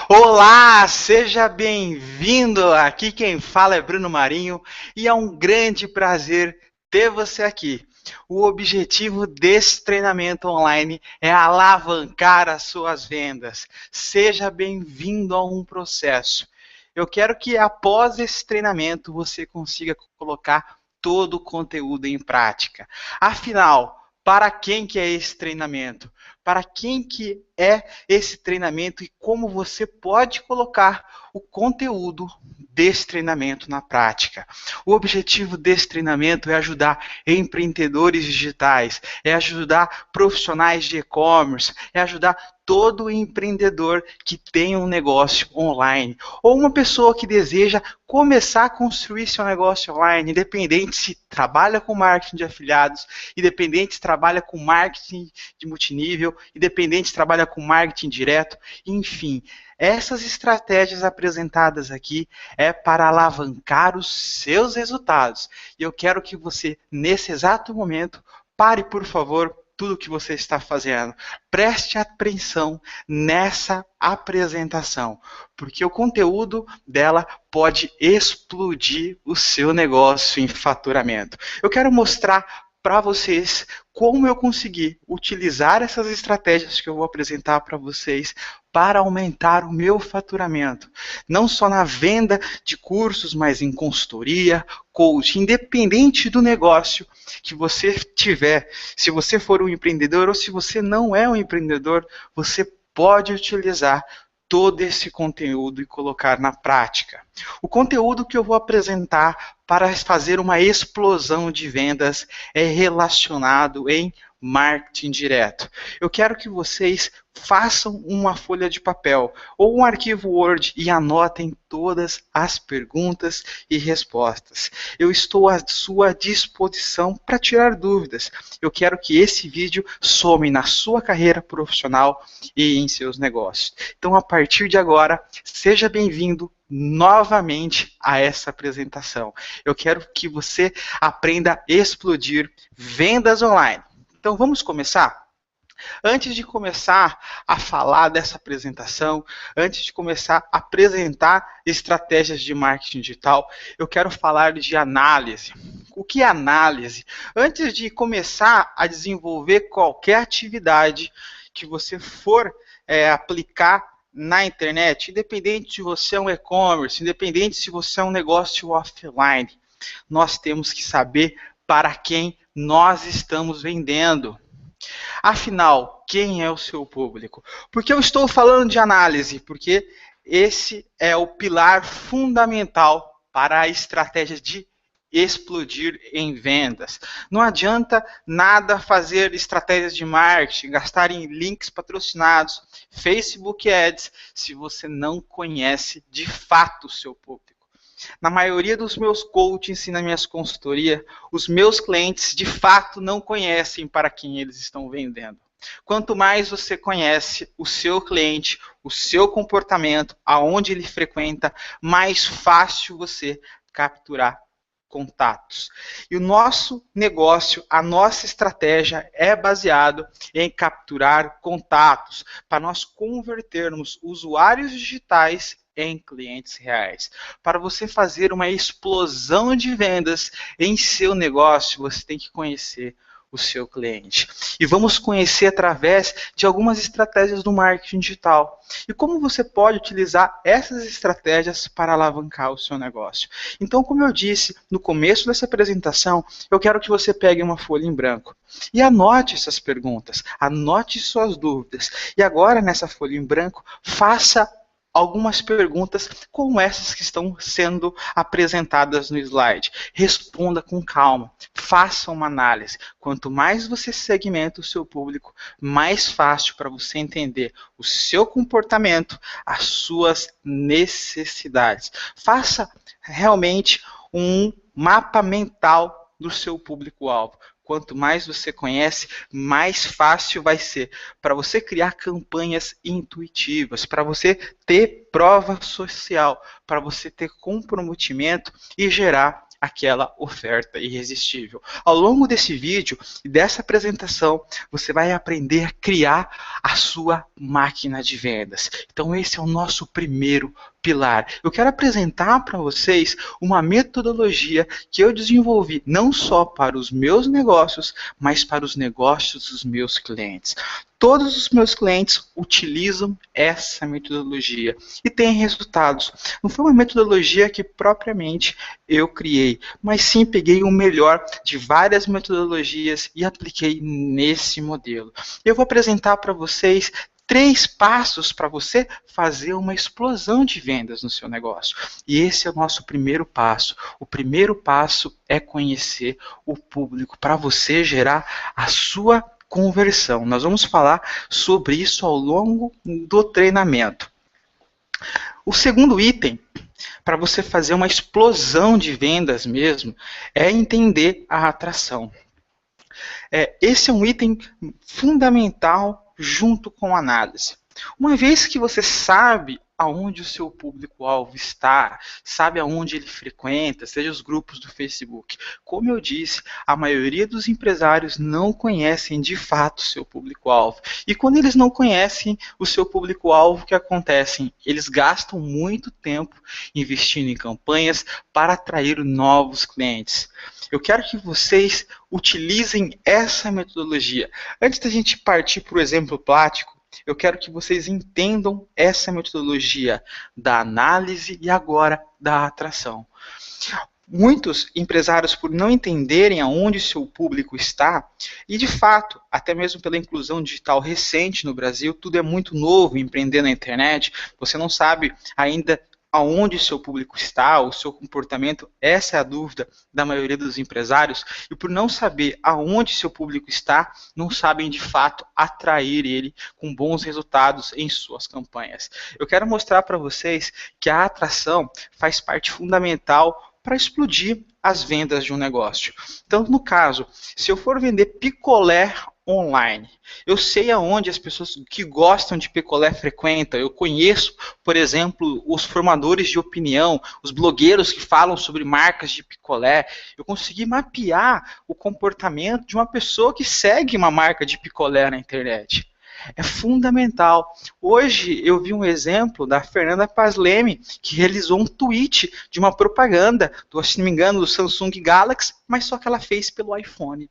Olá, seja bem-vindo! Aqui quem fala é Bruno Marinho e é um grande prazer ter você aqui. O objetivo desse treinamento online é alavancar as suas vendas. Seja bem-vindo a um processo. Eu quero que após esse treinamento você consiga colocar todo o conteúdo em prática. Afinal, para quem que é esse treinamento? Para quem que é esse treinamento e como você pode colocar o conteúdo desse treinamento na prática. O objetivo desse treinamento é ajudar empreendedores digitais, é ajudar profissionais de e-commerce, é ajudar todo empreendedor que tem um negócio online ou uma pessoa que deseja começar a construir seu negócio online, independente se trabalha com marketing de afiliados, independente se trabalha com marketing de multinível, independente se trabalha com marketing direto, enfim. Essas estratégias apresentadas aqui é para alavancar os seus resultados. E eu quero que você, nesse exato momento, pare, por favor, tudo que você está fazendo. Preste atenção nessa apresentação, porque o conteúdo dela pode explodir o seu negócio em faturamento. Eu quero mostrar para vocês como eu consegui utilizar essas estratégias que eu vou apresentar para vocês para aumentar o meu faturamento. Não só na venda de cursos, mas em consultoria, coaching, independente do negócio que você tiver. Se você for um empreendedor ou se você não é um empreendedor, você pode utilizar todo esse conteúdo e colocar na prática. O conteúdo que eu vou apresentar para fazer uma explosão de vendas é relacionado em marketing direto. Eu quero que vocês façam uma folha de papel ou um arquivo Word e anotem todas as perguntas e respostas. Eu estou à sua disposição para tirar dúvidas. Eu quero que esse vídeo some na sua carreira profissional e em seus negócios. Então, a partir de agora, seja bem-vindo novamente a essa apresentação. Eu quero que você aprenda a explodir vendas online. Então, vamos começar? Antes de começar a falar dessa apresentação, antes de começar a apresentar estratégias de marketing digital, eu quero falar de análise. O que é análise? Antes de começar a desenvolver qualquer atividade que você for aplicar na internet, independente se você é um e-commerce, independente se você é um negócio offline, nós temos que saber para quem nós estamos vendendo. Afinal, quem é o seu público? Por que eu estou falando de análise? Porque esse é o pilar fundamental para a estratégia de explodir em vendas. Não adianta nada fazer estratégias de marketing, gastar em links patrocinados, Facebook Ads, se você não conhece de fato o seu público. Na maioria dos meus coachings e nas minhas consultorias, os meus clientes de fato não conhecem para quem eles estão vendendo. Quanto mais você conhece o seu cliente, o seu comportamento, aonde ele frequenta, mais fácil você capturar contatos. E o nosso negócio, a nossa estratégia é baseado em capturar contatos para nós convertermos usuários digitais em clientes reais. Para você fazer uma explosão de vendas em seu negócio, você tem que conhecer o seu cliente. E vamos conhecer através de algumas estratégias do marketing digital. E como você pode utilizar essas estratégias para alavancar o seu negócio. Então, como eu disse no começo dessa apresentação, eu quero que você pegue uma folha em branco e anote essas perguntas, anote suas dúvidas. E agora, nessa folha em branco, faça algumas perguntas como essas que estão sendo apresentadas no slide. Responda com calma, faça uma análise. Quanto mais você segmenta o seu público, mais fácil para você entender o seu comportamento, as suas necessidades. Faça realmente um mapa mental do seu público-alvo. Quanto mais você conhece, mais fácil vai ser para você criar campanhas intuitivas, para você ter prova social, para você ter comprometimento e gerar aquela oferta irresistível. Ao longo desse vídeo e dessa apresentação, você vai aprender a criar a sua máquina de vendas. Então esse é o nosso primeiro pilar. Eu quero apresentar para vocês uma metodologia que eu desenvolvi não só para os meus negócios, mas para os negócios dos meus clientes. Todos os meus clientes utilizam essa metodologia e têm resultados. Não foi uma metodologia que propriamente eu criei, mas sim peguei o melhor de várias metodologias e apliquei nesse modelo. Eu vou apresentar para vocês 3 passos para você fazer uma explosão de vendas no seu negócio. E esse é o nosso primeiro passo. O primeiro passo é conhecer o público para você gerar a sua conversão. Nós vamos falar sobre isso ao longo do treinamento. O segundo item, para você fazer uma explosão de vendas mesmo, é entender a atração. Esse é um item fundamental junto com a análise. Uma vez que você sabe aonde o seu público-alvo está, sabe aonde ele frequenta, seja os grupos do Facebook. Como eu disse, a maioria dos empresários não conhecem de fato o seu público-alvo. E quando eles não conhecem o seu público-alvo, o que acontece? Eles gastam muito tempo investindo em campanhas para atrair novos clientes. Eu quero que vocês utilizem essa metodologia. Antes da gente partir para o exemplo prático, eu quero que vocês entendam essa metodologia da análise e agora da atração. Muitos empresários, por não entenderem aonde seu público está, e de fato, até mesmo pela inclusão digital recente no Brasil, tudo é muito novo, empreender na internet, você não sabe ainda aonde seu público está, o seu comportamento, essa é a dúvida da maioria dos empresários, e por não saber aonde seu público está, não sabem de fato atrair ele com bons resultados em suas campanhas. Eu quero mostrar para vocês que a atração faz parte fundamental para explodir as vendas de um negócio. Então, no caso, se eu for vender picolé online, eu sei aonde as pessoas que gostam de picolé frequentam. Eu conheço, por exemplo, os formadores de opinião, os blogueiros que falam sobre marcas de picolé. Eu consegui mapear o comportamento de uma pessoa que segue uma marca de picolé na internet. É fundamental. Hoje eu vi um exemplo da Fernanda Paz Leme, que realizou um tweet de uma propaganda, se não me engano, do Samsung Galaxy, mas só que ela fez pelo iPhone.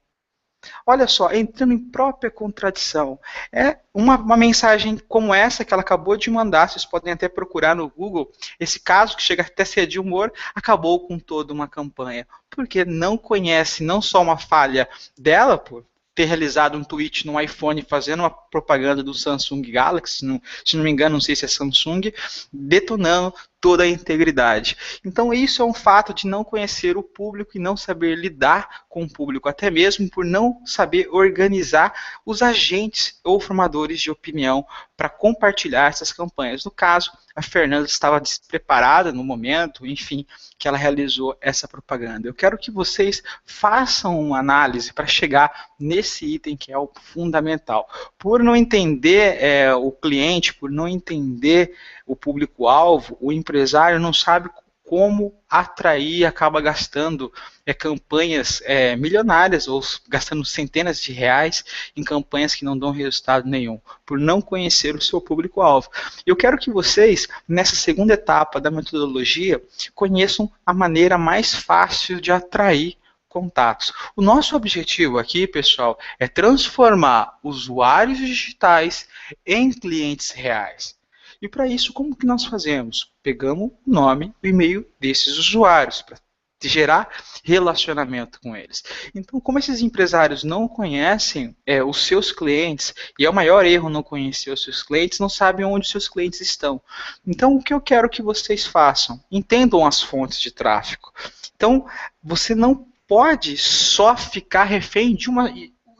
Olha só, entrando em própria contradição. É uma mensagem como essa que ela acabou de mandar, vocês podem até procurar no Google, esse caso que chega até a ser de humor, acabou com toda uma campanha. Porque não conhece não só uma falha dela, por ter realizado um tweet no iPhone fazendo uma propaganda do Samsung Galaxy, se não me engano, não sei se é Samsung, detonando toda a integridade. Então isso é um fato de não conhecer o público e não saber lidar com o público, até mesmo por não saber organizar os agentes ou formadores de opinião para compartilhar essas campanhas. No caso, a Fernanda estava despreparada no momento, enfim, que ela realizou essa propaganda. Eu quero que vocês façam uma análise para chegar nesse item que é o fundamental. Por não entender o cliente, por não entender o público-alvo, o empresário não sabe como atrair, acaba gastando campanhas milionárias ou gastando centenas de reais em campanhas que não dão resultado nenhum, por não conhecer o seu público-alvo. Eu quero que vocês, nessa segunda etapa da metodologia, conheçam a maneira mais fácil de atrair contatos. O nosso objetivo aqui, pessoal, é transformar usuários digitais em clientes reais. E para isso, como que nós fazemos? Pegamos o nome e o e-mail desses usuários, para gerar relacionamento com eles. Então, como esses empresários não conhecem os seus clientes, e é o maior erro não conhecer os seus clientes, não sabem onde os seus clientes estão. Então, o que eu quero que vocês façam? Entendam as fontes de tráfego. Então, você não pode só ficar refém de uma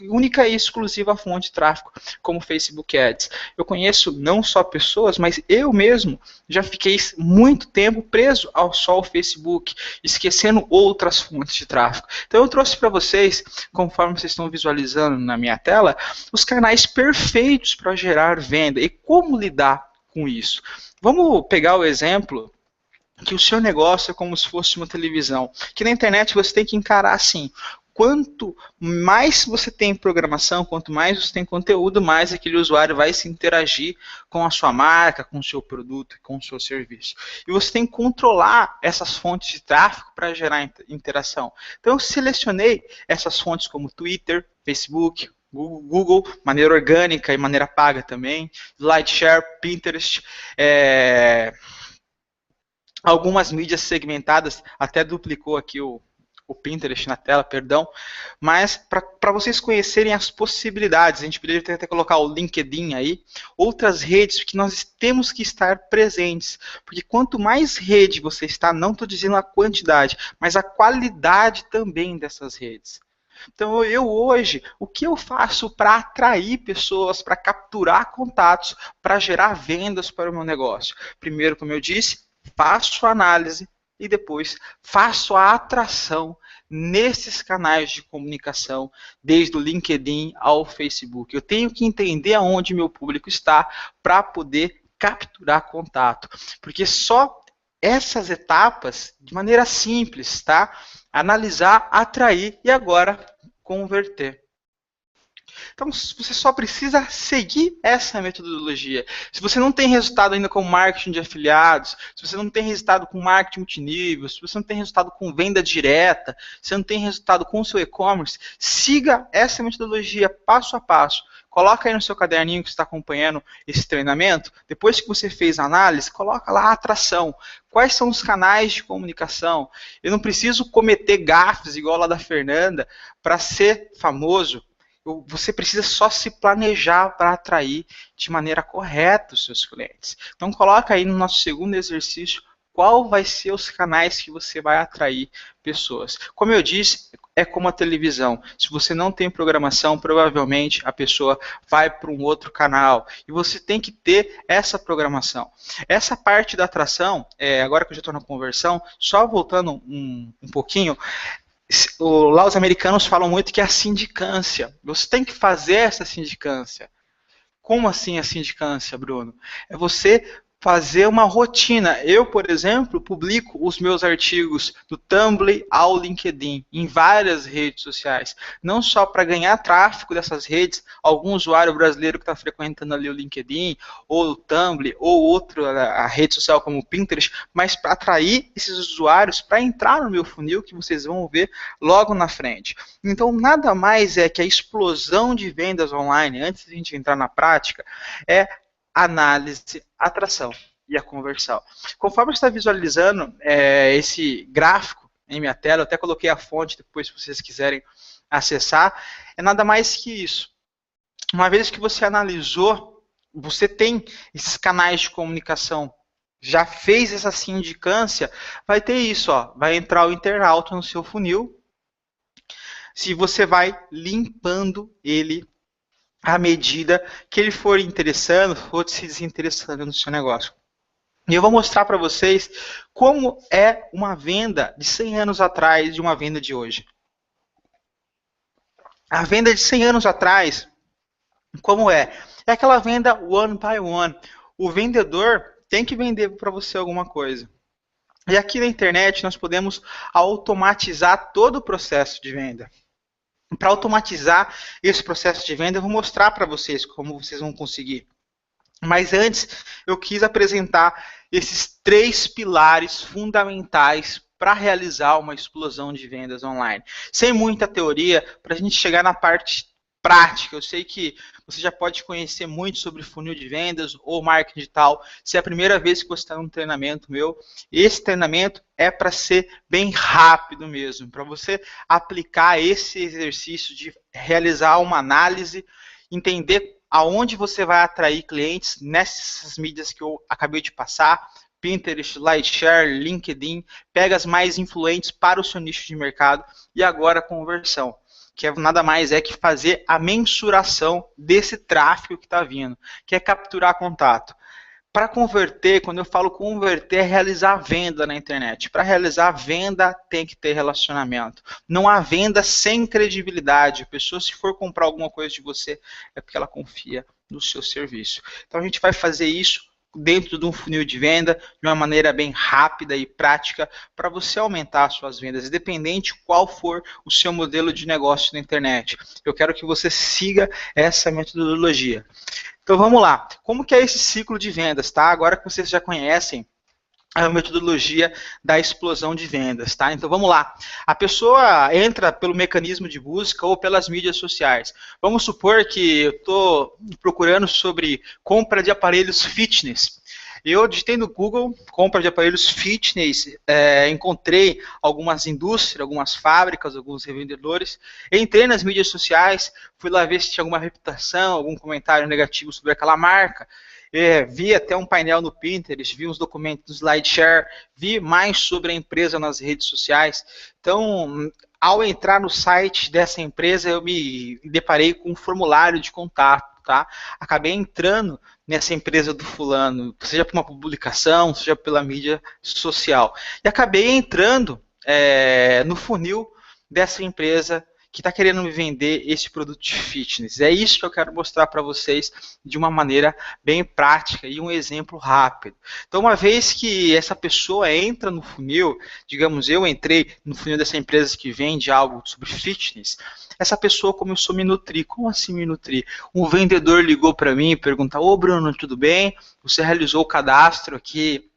única e exclusiva fonte de tráfego, como o Facebook Ads. Eu conheço não só pessoas, mas eu mesmo já fiquei muito tempo preso só ao Facebook, esquecendo outras fontes de tráfego. Então eu trouxe para vocês, conforme vocês estão visualizando na minha tela, os canais perfeitos para gerar venda e como lidar com isso. Vamos pegar o exemplo que o seu negócio é como se fosse uma televisão. Que na internet você tem que encarar assim. Quanto mais você tem programação, quanto mais você tem conteúdo, mais aquele usuário vai se interagir com a sua marca, com o seu produto, com o seu serviço. E você tem que controlar essas fontes de tráfego para gerar interação. Então eu selecionei essas fontes como Twitter, Facebook, Google, maneira orgânica e maneira paga também, SlideShare, Pinterest, algumas mídias segmentadas, até duplicou aqui o Pinterest na tela, perdão, mas para vocês conhecerem as possibilidades, a gente poderia até colocar o LinkedIn aí, outras redes que nós temos que estar presentes, porque quanto mais rede você está, não estou dizendo a quantidade, mas a qualidade também dessas redes. Então eu hoje, o que eu faço para atrair pessoas, para capturar contatos, para gerar vendas para o meu negócio? Primeiro, como eu disse, faço a análise e depois faço a atração nesses canais de comunicação, desde o LinkedIn ao Facebook. Eu tenho que entender aonde meu público está para poder capturar contato, porque só essas etapas, de maneira simples, tá? Analisar, atrair e agora converter. Então, você só precisa seguir essa metodologia. Se você não tem resultado ainda com marketing de afiliados, se você não tem resultado com marketing multinível, se você não tem resultado com venda direta, se você não tem resultado com o seu e-commerce, siga essa metodologia passo a passo. Coloca aí no seu caderninho que está acompanhando esse treinamento. Depois que você fez a análise, coloca lá a atração. Quais são os canais de comunicação? Eu não preciso cometer gafes igual lá da Fernanda para ser famoso. Você precisa só se planejar para atrair de maneira correta os seus clientes. Então coloca aí no nosso segundo exercício qual vai ser os canais que você vai atrair pessoas. Como eu disse, é como a televisão. Se você não tem programação, provavelmente a pessoa vai para um outro canal. E você tem que ter essa programação. Essa parte da atração, agora que eu já estou na conversão, só voltando um pouquinho, lá os americanos falam muito que é a sindicância. Você tem que fazer essa sindicância. Como assim a sindicância, Bruno? É você fazer uma rotina. Eu, por exemplo, publico os meus artigos do Tumblr ao LinkedIn, em várias redes sociais. Não só para ganhar tráfego dessas redes, algum usuário brasileiro que está frequentando ali o LinkedIn, ou o Tumblr, ou outra rede social como o Pinterest, mas para atrair esses usuários para entrar no meu funil, que vocês vão ver logo na frente. Então, nada mais é que a explosão de vendas online, antes de a gente entrar na prática, é análise, atração e a conversão. Conforme você está visualizando esse gráfico em minha tela, eu até coloquei a fonte depois se vocês quiserem acessar, é nada mais que isso. Uma vez que você analisou, você tem esses canais de comunicação, já fez essa sindicância, vai ter isso, ó, vai entrar o internauta no seu funil, se você vai limpando ele à medida que ele for interessando ou se desinteressando no seu negócio. E eu vou mostrar para vocês como é uma venda de 100 anos atrás de uma venda de hoje. A venda de 100 anos atrás, como é? É aquela venda one by one. O vendedor tem que vender para você alguma coisa. E aqui na internet nós podemos automatizar todo o processo de venda. Para automatizar esse processo de venda, eu vou mostrar para vocês como vocês vão conseguir. Mas antes, eu quis apresentar esses 3 pilares fundamentais para realizar uma explosão de vendas online. Sem muita teoria, para a gente chegar na parte prática. Eu sei que você já pode conhecer muito sobre funil de vendas ou marketing digital. Se é a primeira vez que você está num treinamento meu, esse treinamento é para ser bem rápido mesmo, para você aplicar esse exercício de realizar uma análise, entender aonde você vai atrair clientes nessas mídias que eu acabei de passar, Pinterest, SlideShare, LinkedIn, pega as mais influentes para o seu nicho de mercado e agora a conversão, que nada mais é que fazer a mensuração desse tráfego que está vindo, que é capturar contato. Para converter, quando eu falo converter, é realizar venda na internet. Para realizar venda, tem que ter relacionamento. Não há venda sem credibilidade. A pessoa, se for comprar alguma coisa de você, é porque ela confia no seu serviço. Então, a gente vai fazer isso dentro de um funil de venda, de uma maneira bem rápida e prática, para você aumentar as suas vendas, independente qual for o seu modelo de negócio na internet. Eu quero que você siga essa metodologia. Então vamos lá. Como que é esse ciclo de vendas, tá? Agora que vocês já conhecem a metodologia da explosão de vendas, tá? Então vamos lá. A pessoa entra pelo mecanismo de busca ou pelas mídias sociais. Vamos supor que eu estou procurando sobre compra de aparelhos fitness. Eu digitei no Google compra de aparelhos fitness, encontrei algumas indústrias, algumas fábricas, alguns revendedores, entrei nas mídias sociais, fui lá ver se tinha alguma reputação, algum comentário negativo sobre aquela marca. Vi até um painel no Pinterest, vi uns documentos no SlideShare, vi mais sobre a empresa nas redes sociais. Então, ao entrar no site dessa empresa, eu me deparei com um formulário de contato, tá? Acabei entrando nessa empresa do fulano, seja por uma publicação, seja pela mídia social. E acabei entrando no funil dessa empresa que está querendo me vender esse produto de fitness. É isso que eu quero mostrar para vocês de uma maneira bem prática e um exemplo rápido. Então, uma vez que essa pessoa entra no funil, digamos, eu entrei no funil dessa empresa que vende algo sobre fitness, essa pessoa começou a me nutrir. Como assim me nutrir? Um vendedor ligou para mim e perguntou: ô Bruno, tudo bem? Você realizou o cadastro aqui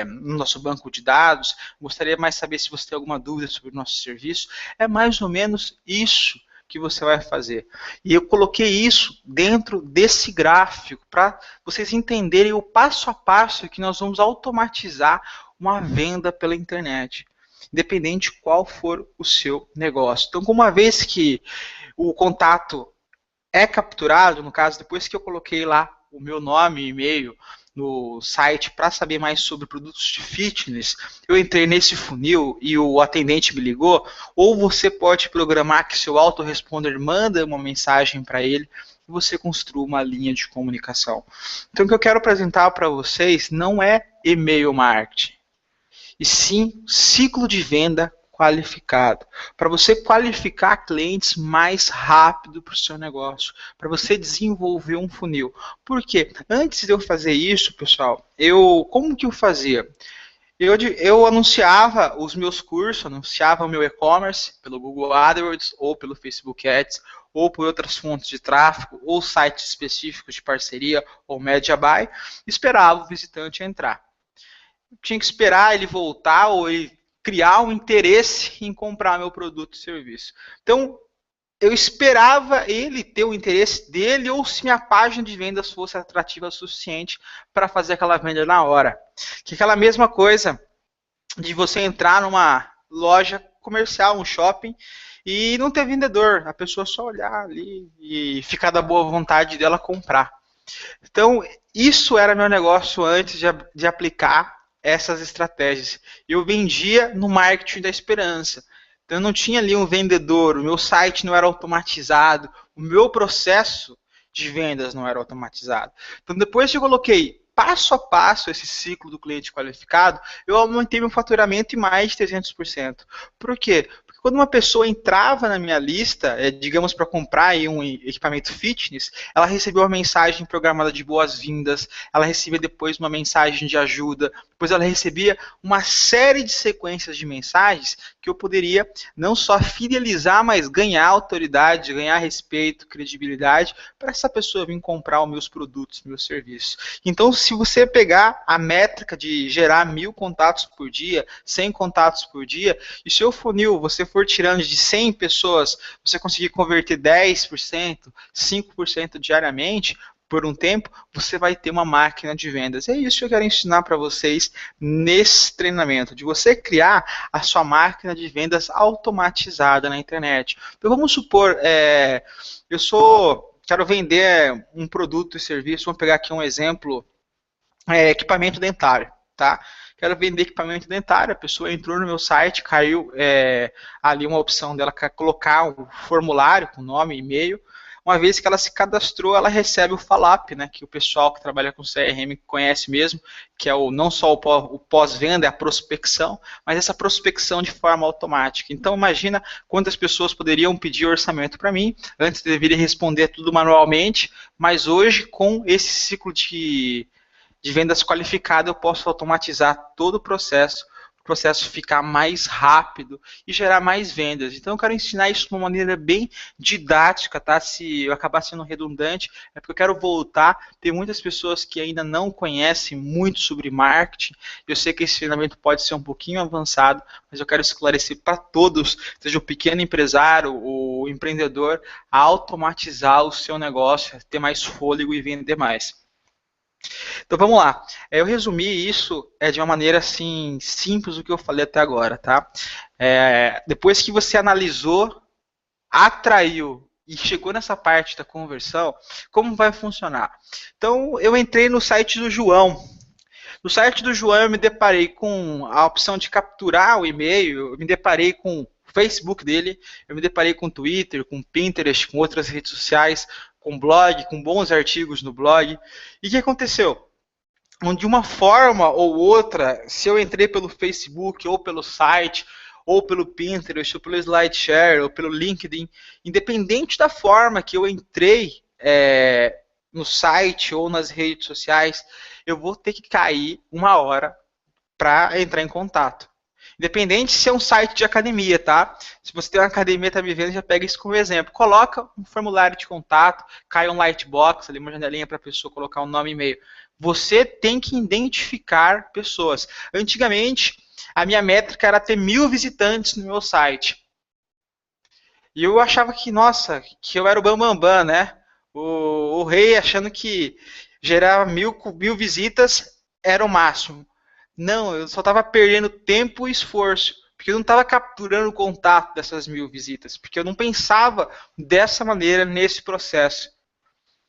no nosso banco de dados, gostaria mais de saber se você tem alguma dúvida sobre o nosso serviço. É mais ou menos isso que você vai fazer. E eu coloquei isso dentro desse gráfico para vocês entenderem o passo a passo que nós vamos automatizar uma venda pela internet, independente de qual for o seu negócio. Então, uma vez que o contato é capturado, no caso, depois que eu coloquei lá o meu nome e e-mail no site para saber mais sobre produtos de fitness, eu entrei nesse funil e o atendente me ligou, ou você pode programar que seu autoresponder manda uma mensagem para ele e você construa uma linha de comunicação. Então, o que eu quero apresentar para vocês não é e-mail marketing, e sim ciclo de venda qualificado, para você qualificar clientes mais rápido para o seu negócio, para você desenvolver um funil. Por quê? Antes de eu fazer isso, pessoal, como que eu fazia? Eu anunciava os meus cursos, anunciava o meu e-commerce pelo Google AdWords, ou pelo Facebook Ads, ou por outras fontes de tráfego, ou sites específicos de parceria, ou Media Buy, esperava o visitante entrar. Tinha que esperar ele voltar ou ele criar um interesse em comprar meu produto e serviço. Então, eu esperava ele ter o interesse dele ou se minha página de vendas fosse atrativa o suficiente para fazer aquela venda na hora. Que aquela mesma coisa de você entrar numa loja comercial, um shopping, e não ter vendedor, a pessoa só olhar ali e ficar da boa vontade dela comprar. Então, isso era meu negócio antes de aplicar essas estratégias. Eu vendia no marketing da esperança. Então, eu não tinha ali um vendedor, o meu site não era automatizado, o meu processo de vendas não era automatizado. Então, depois que eu coloquei passo a passo esse ciclo do cliente qualificado, eu aumentei meu faturamento em mais de 300%. Por quê? Porque quando uma pessoa entrava na minha lista, digamos para comprar aí um equipamento fitness, ela recebeu uma mensagem programada de boas-vindas, ela recebia depois uma mensagem de ajuda, depois ela recebia uma série de sequências de mensagens que eu poderia não só fidelizar, mas ganhar autoridade, ganhar respeito, credibilidade, para essa pessoa vir comprar os meus produtos, meus serviços. Então, se você pegar a métrica de gerar 1000 contatos por dia, 100 contatos por dia, e seu funil você for tirando de 100 pessoas, você conseguir converter 10%, 5% diariamente, por um tempo, você vai ter uma máquina de vendas. É isso que eu quero ensinar para vocês nesse treinamento, de você criar a sua máquina de vendas automatizada na internet. Então, vamos supor, quero vender um produto e serviço, vamos pegar aqui um exemplo, equipamento dentário, tá? Quero vender equipamento dentário, a pessoa entrou no meu site, caiu ali uma opção dela colocar um formulário com nome e e-mail. Uma vez que ela se cadastrou, ela recebe o follow-up, né, que o pessoal que trabalha com CRM conhece mesmo, que é não só o pós-venda, é a prospecção, mas essa prospecção de forma automática. Então, imagina quantas pessoas poderiam pedir orçamento para mim, antes eu deveria responder tudo manualmente, mas hoje, com esse ciclo de de vendas qualificada, eu posso automatizar todo o processo ficar mais rápido e gerar mais vendas. Então eu quero ensinar isso de uma maneira bem didática, tá? Se eu acabar sendo redundante, é porque eu quero voltar. Tem muitas pessoas que ainda não conhecem muito sobre marketing. Eu sei que esse treinamento pode ser um pouquinho avançado, mas eu quero esclarecer para todos, seja o pequeno empresário, o empreendedor, a automatizar o seu negócio, ter mais fôlego e vender mais. Então vamos lá. Eu resumi isso de uma maneira assim simples do que eu falei até agora, tá? Depois que você analisou, atraiu e chegou nessa parte da conversão, como vai funcionar? Então eu entrei no site do João. No site do João eu me deparei com a opção de capturar o e-mail, eu me deparei com o Facebook dele, eu me deparei com o Twitter, com o Pinterest, com outras redes sociais, com blog, com bons artigos no blog. E o que aconteceu? De uma forma ou outra, se eu entrei pelo Facebook, ou pelo site, ou pelo Pinterest, ou pelo SlideShare, ou pelo LinkedIn, independente da forma que eu entrei no site ou nas redes sociais, eu vou ter que cair uma hora para entrar em contato. Independente se é um site de academia, tá? Se você tem uma academia e está me vendo, já pega isso como exemplo. Coloca um formulário de contato, cai um lightbox, ali uma janelinha para a pessoa colocar um nome e e-mail. Você tem que identificar pessoas. Antigamente, a minha métrica era ter 1000 visitantes no meu site. E eu achava que, nossa, que eu era o bambambam, né? O rei achando que gerar 1000 visitas era o máximo. Não, eu só estava perdendo tempo e esforço, porque eu não estava capturando o contato dessas 1000 visitas, porque eu não pensava dessa maneira nesse processo,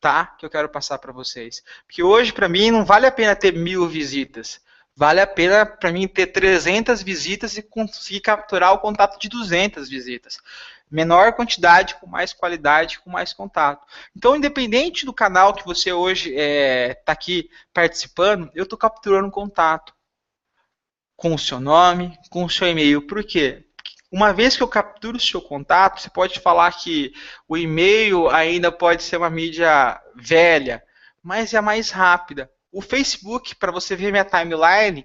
tá? Que eu quero passar para vocês. Porque hoje, para mim, não vale a pena ter 1000 visitas. Vale a pena para mim ter 300 visitas e conseguir capturar o contato de 200 visitas. Menor quantidade, com mais qualidade, com mais contato. Então, independente do canal que você hoje está aqui participando, eu estou capturando contato com o seu nome, com o seu e-mail. Por quê? Porque uma vez que eu capturo o seu contato, você pode falar que o e-mail ainda pode ser uma mídia velha, mas é mais rápida. O Facebook, para você ver minha timeline,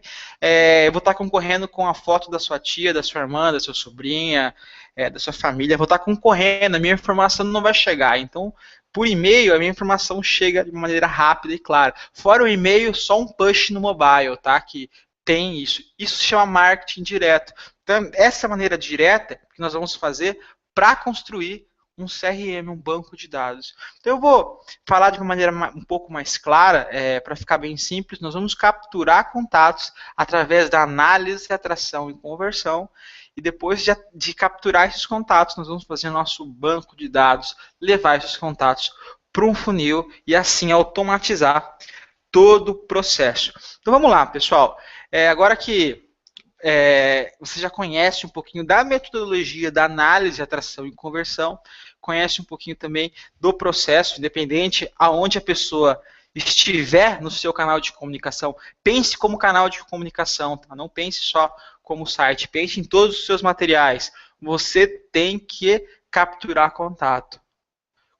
eu vou estar concorrendo com a foto da sua tia, da sua irmã, da sua sobrinha, da sua família. Vou estar concorrendo, a minha informação não vai chegar. Então, por e-mail, a minha informação chega de maneira rápida e clara. Fora o e-mail, só um push no mobile, tá? Que tem isso. Isso se chama marketing direto. Então, essa maneira direta que nós vamos fazer para construir um CRM, um banco de dados. Então eu vou falar de uma maneira um pouco mais clara, para ficar bem simples. Nós vamos capturar contatos através da análise, atração e conversão. E depois de capturar esses contatos, nós vamos fazer nosso banco de dados, levar esses contatos para um funil e assim automatizar todo o processo. Então vamos lá, pessoal. Agora que você já conhece um pouquinho da metodologia da análise, atração e conversão, conhece um pouquinho também do processo, independente aonde a pessoa estiver no seu canal de comunicação, pense como canal de comunicação, tá? Não pense só como site, pense em todos os seus materiais. Você tem que capturar contato.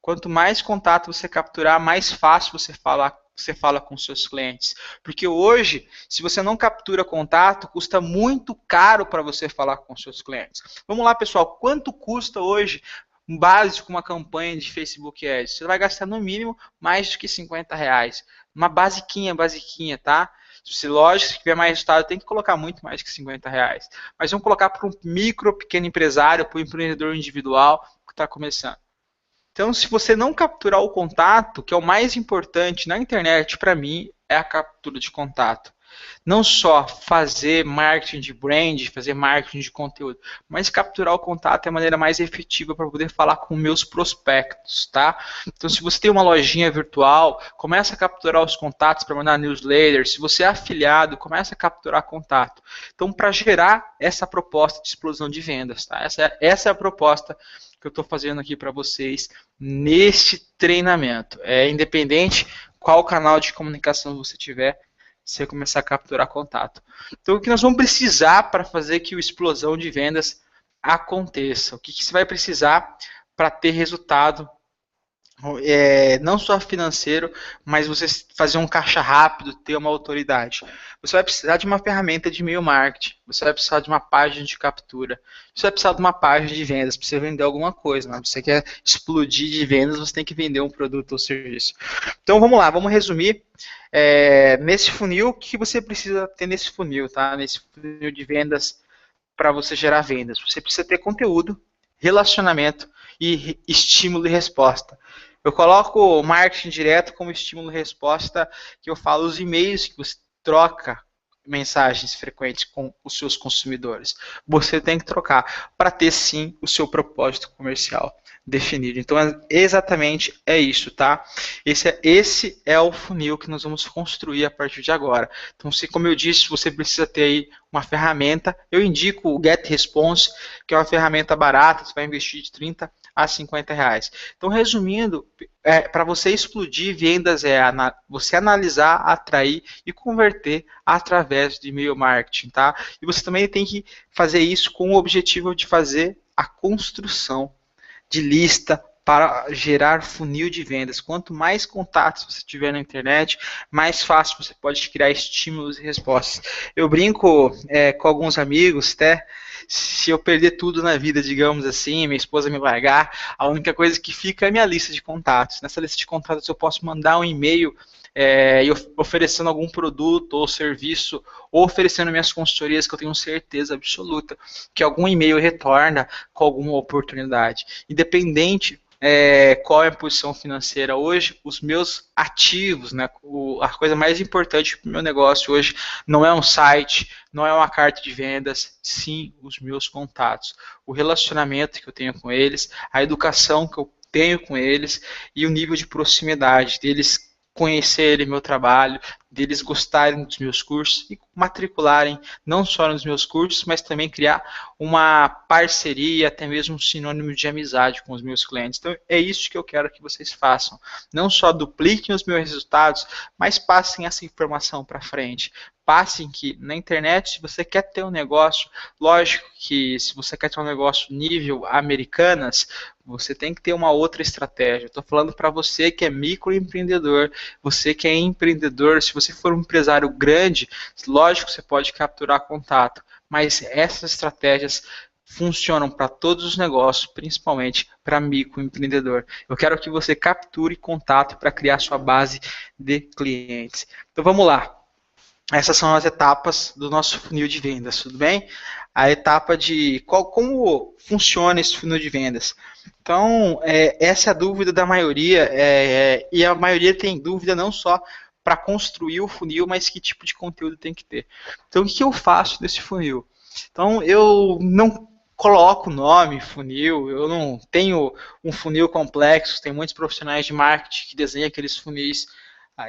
Quanto mais contato você capturar, mais fácil você fala com seus clientes. Porque hoje, se você não captura contato, custa muito caro para você falar com seus clientes. Vamos lá, pessoal. Quanto custa hoje um básico, uma campanha de Facebook Ads? Você vai gastar no mínimo mais do que R$50. Uma basiquinha, tá? Se lógico, se tiver mais resultado, tem que colocar muito mais que R$50. Mas vamos colocar para um micro, pequeno empresário, para um empreendedor individual que está começando. Então, se você não capturar o contato, que é o mais importante na internet, para mim, é a captura de contato. Não só fazer marketing de brand, fazer marketing de conteúdo, mas capturar o contato é a maneira mais efetiva para poder falar com meus prospectos, tá? Então, se você tem uma lojinha virtual, começa a capturar os contatos para mandar newsletter. Se você é afiliado, começa a capturar contato. Então, para gerar essa proposta de explosão de vendas, tá? Essa é a proposta que eu estou fazendo aqui para vocês neste treinamento. Independente qual canal de comunicação você tiver, você começar a capturar contato. Então, o que nós vamos precisar para fazer que a explosão de vendas aconteça? O que você vai precisar para ter resultado não só financeiro, mas você fazer um caixa rápido, ter uma autoridade. Você vai precisar de uma ferramenta de e-mail marketing, você vai precisar de uma página de captura, você vai precisar de uma página de vendas para você vender alguma coisa. Mas você quer explodir de vendas, você tem que vender um produto ou serviço. Então vamos lá, vamos resumir. Nesse funil, o que você precisa ter nesse funil, tá? Nesse funil de vendas para você gerar vendas. Você precisa ter conteúdo, relacionamento e estímulo e resposta. Eu coloco o marketing direto como estímulo e resposta, que eu falo os e-mails que você troca mensagens frequentes com os seus consumidores. Você tem que trocar para ter sim o seu propósito comercial definido. Então, exatamente é isso, tá? Esse é o funil que nós vamos construir a partir de agora. Então, se, como eu disse, você precisa ter aí uma ferramenta, eu indico o GetResponse, que é uma ferramenta barata, você vai investir de 30 a 50 reais. Então, resumindo, para você explodir vendas você analisar, atrair e converter através de e-mail marketing, tá? E você também tem que fazer isso com o objetivo de fazer a construção de lista para gerar funil de vendas. Quanto mais contatos você tiver na internet, mais fácil você pode criar estímulos e respostas. Eu brinco com alguns amigos, até se eu perder tudo na vida, digamos assim, minha esposa me largar, a única coisa que fica é a minha lista de contatos. Nessa lista de contatos eu posso mandar um e-mail oferecendo algum produto ou serviço, ou oferecendo minhas consultorias, que eu tenho certeza absoluta que algum e-mail retorna com alguma oportunidade. Independente qual é a posição financeira hoje, os meus ativos, né, a coisa mais importante para o meu negócio hoje não é um site, não é uma carta de vendas, sim os meus contatos, o relacionamento que eu tenho com eles, a educação que eu tenho com eles e o nível de proximidade deles conhecerem meu trabalho, deles gostarem dos meus cursos e matricularem não só nos meus cursos, mas também criar uma parceria, até mesmo um sinônimo de amizade com os meus clientes. Então é isso que eu quero que vocês façam. Não só dupliquem os meus resultados, mas passem essa informação para frente. Passem que na internet, se você quer ter um negócio, lógico que se você quer ter um negócio nível Americanas, você tem que ter uma outra estratégia. Estou falando para você que é microempreendedor, você que é empreendedor, se você for um empresário grande, lógico que você pode capturar contato, mas essas estratégias funcionam para todos os negócios, principalmente para microempreendedor. Eu quero que você capture contato para criar sua base de clientes. Então vamos lá. Essas são as etapas do nosso funil de vendas, tudo bem? A etapa de como funciona esse funil de vendas. Então, essa é a dúvida da maioria, e a maioria tem dúvida não só para construir o funil, mas que tipo de conteúdo tem que ter. Então, o que eu faço nesse funil? Então, eu não coloco o nome funil, eu não tenho um funil complexo, tem muitos profissionais de marketing que desenham aqueles funis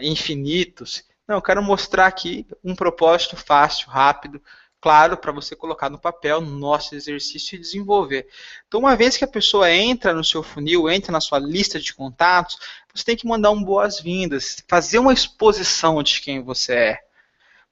infinitos. Não, eu quero mostrar aqui um propósito fácil, rápido, claro, para você colocar no papel, no nosso exercício e desenvolver. Então, uma vez que a pessoa entra no seu funil, entra na sua lista de contatos, você tem que mandar um boas-vindas, fazer uma exposição de quem você é,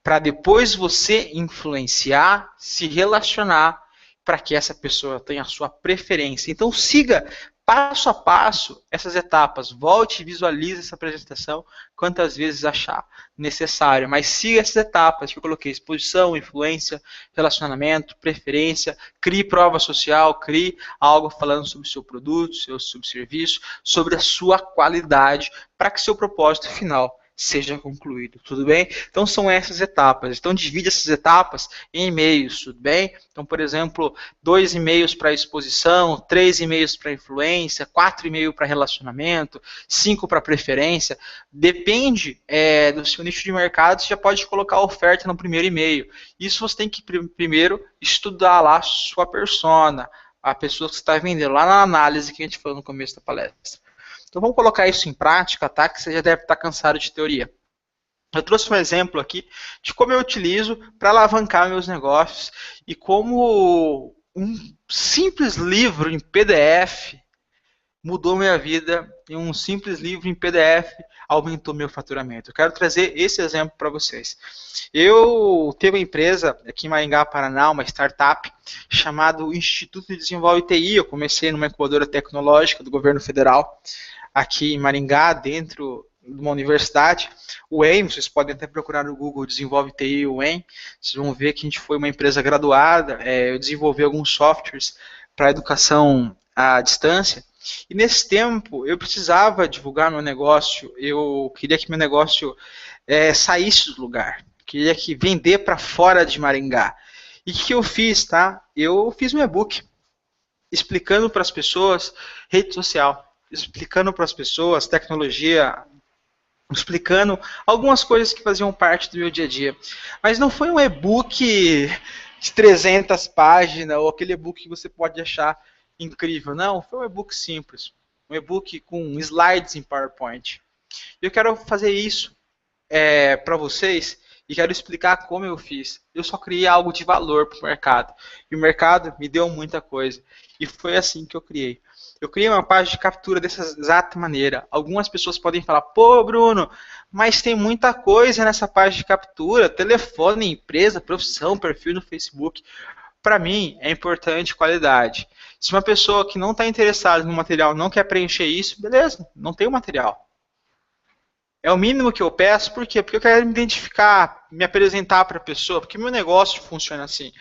para depois você influenciar, se relacionar, para que essa pessoa tenha a sua preferência. Então, siga passo a passo essas etapas. Volte e visualize essa apresentação quantas vezes achar necessário. Mas siga essas etapas que eu coloquei: exposição, influência, relacionamento, preferência. Crie prova social, crie algo falando sobre o seu produto, seu serviço, sobre a sua qualidade, para que seu propósito final seja concluído, tudo bem? Então são essas etapas. Então divide essas etapas em e-mails, tudo bem? Então, por exemplo, 2 e-mails para exposição, 3 e-mails para influência, 4 e-mails para relacionamento, 5 para preferência. Depende do seu nicho de mercado, você já pode colocar a oferta no primeiro e-mail. Isso você tem que primeiro estudar lá a sua persona, a pessoa que você está vendendo, lá na análise que a gente falou no começo da palestra. Então vamos colocar isso em prática, tá? Que você já deve estar cansado de teoria. Eu trouxe um exemplo aqui de como eu utilizo para alavancar meus negócios e como um simples livro em PDF mudou minha vida e um simples livro em PDF aumentou meu faturamento. Eu quero trazer esse exemplo para vocês. Eu tenho uma empresa aqui em Maringá, Paraná, uma startup chamado Instituto de Desenvolve TI. Eu comecei numa incubadora tecnológica do governo federal aqui em Maringá, dentro de uma universidade, o UEM, vocês podem até procurar no Google Desenvolve TI UEM, vocês vão ver que a gente foi uma empresa graduada, eu desenvolvi alguns softwares para educação à distância, e nesse tempo eu precisava divulgar meu negócio, eu queria que meu negócio saísse do lugar, queria que vender para fora de Maringá. E o que eu fiz, tá? Eu fiz um e-book explicando para as pessoas rede social, explicando para as pessoas tecnologia, explicando algumas coisas que faziam parte do meu dia a dia. Mas não foi um e-book de 300 páginas ou aquele e-book que você pode achar incrível. Não, foi um e-book simples. Um e-book com slides em PowerPoint. Eu quero fazer isso para vocês e quero explicar como eu fiz. Eu só criei algo de valor para o mercado. E o mercado me deu muita coisa. E foi assim que eu criei. Eu criei uma página de captura dessa exata maneira. Algumas pessoas podem falar, pô, Bruno, mas tem muita coisa nessa página de captura, telefone, empresa, profissão, perfil no Facebook. Para mim, é importante qualidade. Se uma pessoa que não está interessada no material não quer preencher isso, beleza, não tem o material. É o mínimo que eu peço, por quê? Porque eu quero me identificar, me apresentar para a pessoa, porque meu negócio funciona assim.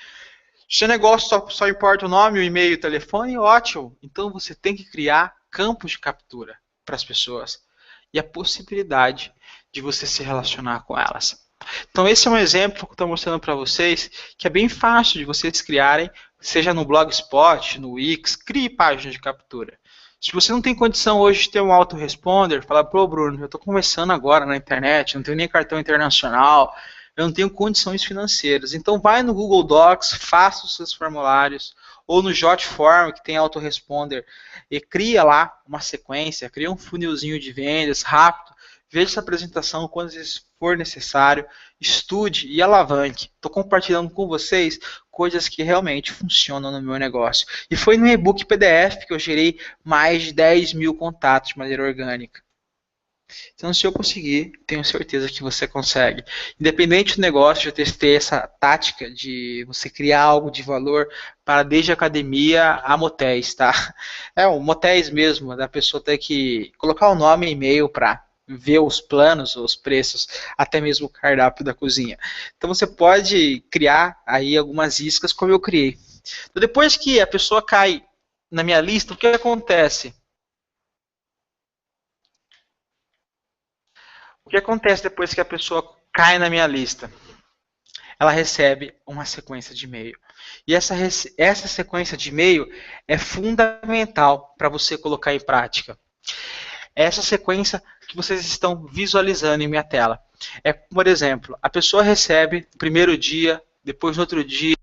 Se o seu negócio só importa o nome, o e-mail e o telefone, ótimo. Então você tem que criar campos de captura para as pessoas e a possibilidade de você se relacionar com elas. Então esse é um exemplo que eu estou mostrando para vocês, que é bem fácil de vocês criarem, seja no Blogspot, no Wix, crie páginas de captura. Se você não tem condição hoje de ter um autoresponder, fala, pô, Bruno, eu estou começando agora na internet, não tenho nem cartão internacional, eu não tenho condições financeiras. Então vai no Google Docs, faça os seus formulários, ou no Jotform, que tem autoresponder, e cria lá uma sequência, cria um funilzinho de vendas rápido, veja essa apresentação quando for necessário, estude e alavanque. Estou compartilhando com vocês coisas que realmente funcionam no meu negócio. E foi no e-book PDF que eu gerei mais de 10 mil contatos de maneira orgânica. Então, se eu conseguir, tenho certeza que você consegue. Independente do negócio, eu testei essa tática de você criar algo de valor para desde a academia a motéis, tá? O motéis mesmo, da pessoa ter que colocar o nome e e-mail para ver os planos, os preços, até mesmo o cardápio da cozinha. Então, você pode criar aí algumas iscas como eu criei. Então, depois que a pessoa cai na minha lista, o que acontece? O que acontece depois que a pessoa cai na minha lista? Ela recebe uma sequência de e-mail. E essa sequência de e-mail é fundamental para você colocar em prática. Essa sequência que vocês estão visualizando em minha tela. Por exemplo, a pessoa recebe no primeiro dia, depois no outro dia,